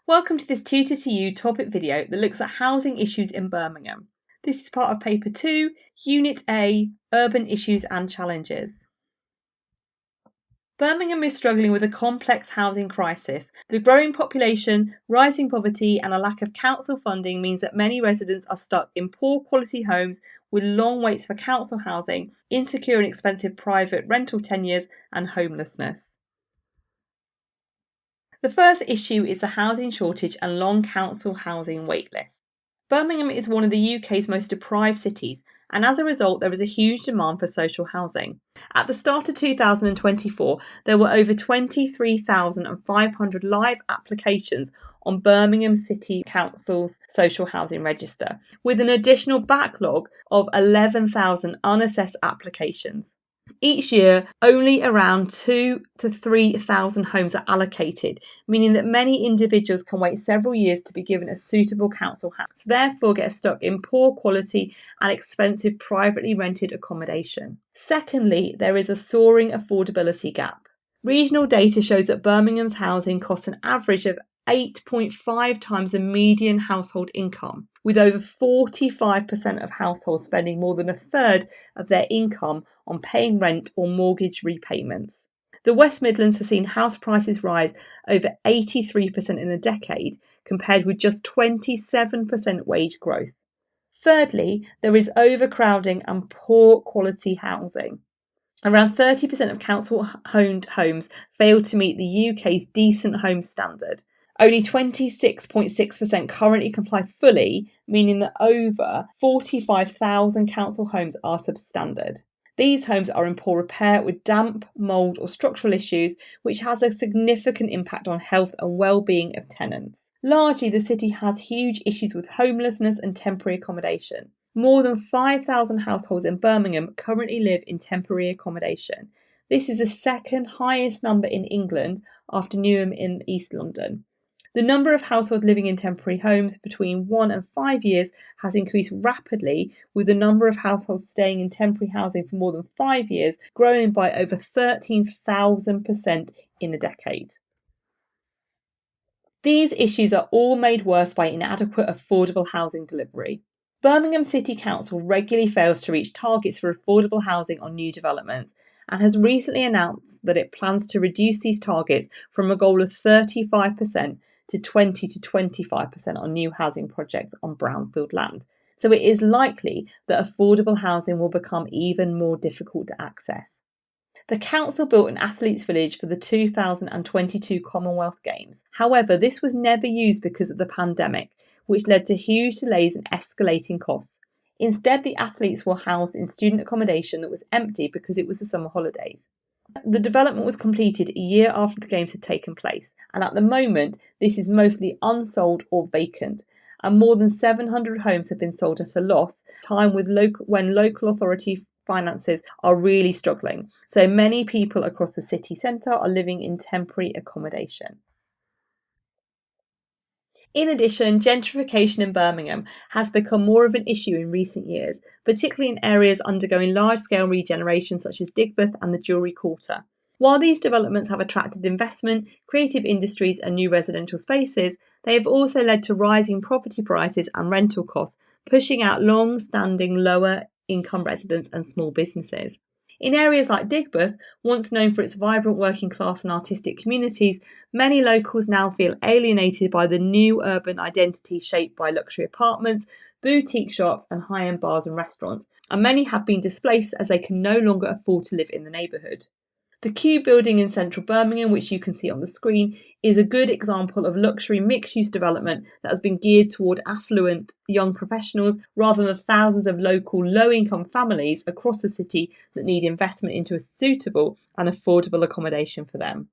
Welcome to this Tutor to You topic video that looks at housing issues in Birmingham. This is part of Paper 2, Unit A, Urban Issues and Challenges. Birmingham is struggling with a complex housing crisis. The growing population, rising poverty and a lack of council funding means that many residents are stuck in poor quality homes with long waits for council housing, insecure and expensive private rental tenures and homelessness. The first issue is the housing shortage and long council housing wait lists. Birmingham is one of the UK's most deprived cities, and as a result there is a huge demand for social housing. At the start of 2024, there were over 23,500 live applications on Birmingham City Council's social housing register, with an additional backlog of 11,000 unassessed applications. Each year, only around 2,000 to 3,000 homes are allocated, meaning that many individuals can wait several years to be given a suitable council house, so therefore get stuck in poor quality and expensive privately rented accommodation. Secondly, there is a soaring affordability gap. Regional data shows that Birmingham's housing costs an average of 8.5 times the median household income, with over 45% of households spending more than a third of their income on paying rent or mortgage repayments. The West Midlands has seen house prices rise over 83% in a decade, compared with just 27% wage growth. Thirdly, there is overcrowding and poor quality housing. Around 30% of council-owned homes fail to meet the UK's decent home standard. Only 26.6% currently comply fully, meaning that over 45,000 council homes are substandard. These homes are in poor repair with damp, mould or structural issues, which has a significant impact on health and well-being of tenants. Largely, the city has huge issues with homelessness and temporary accommodation. More than 5,000 households in Birmingham currently live in temporary accommodation. This is the second highest number in England after Newham in East London. The number of households living in temporary homes between 1 and 5 years has increased rapidly, with the number of households staying in temporary housing for more than 5 years growing by over 13,000% in a decade. These issues are all made worse by inadequate affordable housing delivery. Birmingham City Council regularly fails to reach targets for affordable housing on new developments and has recently announced that it plans to reduce these targets from a goal of 35% to 20 to 25% on new housing projects on brownfield land. So it is likely that affordable housing will become even more difficult to access. The council built an athletes' village for the 2022 Commonwealth Games. However, this was never used because of the pandemic, which led to huge delays and escalating costs. Instead, the athletes were housed in student accommodation that was empty because it was the summer holidays. The development was completed a year after the Games had taken place, and at the moment this is mostly unsold or vacant, and more than 700 homes have been sold at a loss, time with when local authority finances are really struggling. So many people across the city centre are living in temporary accommodation. In addition, gentrification in Birmingham has become more of an issue in recent years, particularly in areas undergoing large-scale regeneration such as Digbeth and the Jewellery Quarter. While these developments have attracted investment, creative industries and new residential spaces, they have also led to rising property prices and rental costs, pushing out long-standing lower-income residents and small businesses. In areas like Digbeth, once known for its vibrant working class and artistic communities, many locals now feel alienated by the new urban identity shaped by luxury apartments, boutique shops and high-end bars and restaurants, and many have been displaced as they can no longer afford to live in the neighbourhood. The Q building in central Birmingham, which you can see on the screen, is a good example of luxury mixed-use development that has been geared toward affluent young professionals rather than the thousands of local low-income families across the city that need investment into a suitable and affordable accommodation for them.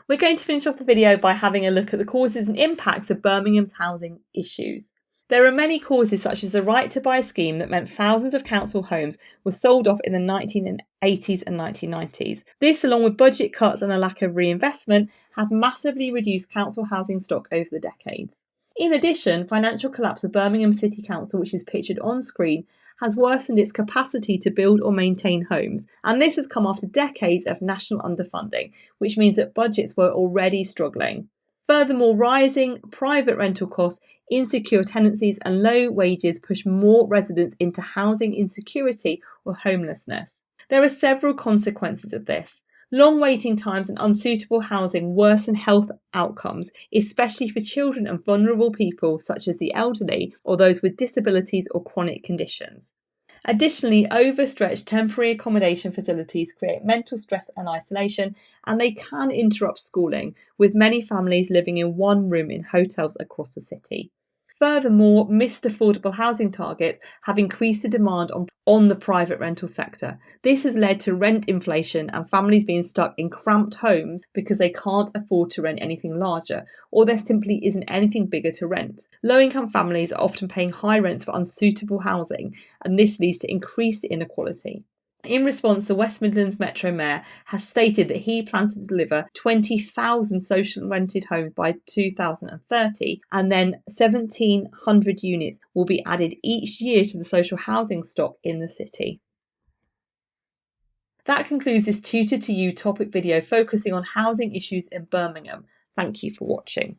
We're going to finish off the video by having a look at the causes and impacts of Birmingham's housing issues. There are many causes such as the right to buy scheme that meant thousands of council homes were sold off in the 1980s and 1990s. This, along with budget cuts and a lack of reinvestment, have massively reduced council housing stock over the decades. In addition, financial collapse of Birmingham City Council, which is pictured on screen, has worsened its capacity to build or maintain homes, and this has come after decades of national underfunding, which means that budgets were already struggling. Furthermore, rising private rental costs, insecure tenancies and low wages push more residents into housing insecurity or homelessness. There are several consequences of this. Long waiting times and unsuitable housing worsen health outcomes, especially for children and vulnerable people such as the elderly or those with disabilities or chronic conditions. Additionally, overstretched temporary accommodation facilities create mental stress and isolation, and they can interrupt schooling, with many families living in one room in hotels across the city. Furthermore, missed affordable housing targets have increased the demand on the private rental sector. This has led to rent inflation and families being stuck in cramped homes because they can't afford to rent anything larger, or there simply isn't anything bigger to rent. Low-income families are often paying high rents for unsuitable housing, and this leads to increased inequality. In response, the West Midlands Metro Mayor has stated that he plans to deliver 20,000 social rented homes by 2030, and then 1,700 units will be added each year to the social housing stock in the city. That concludes this Tutor to You topic video focusing on housing issues in Birmingham. Thank you for watching.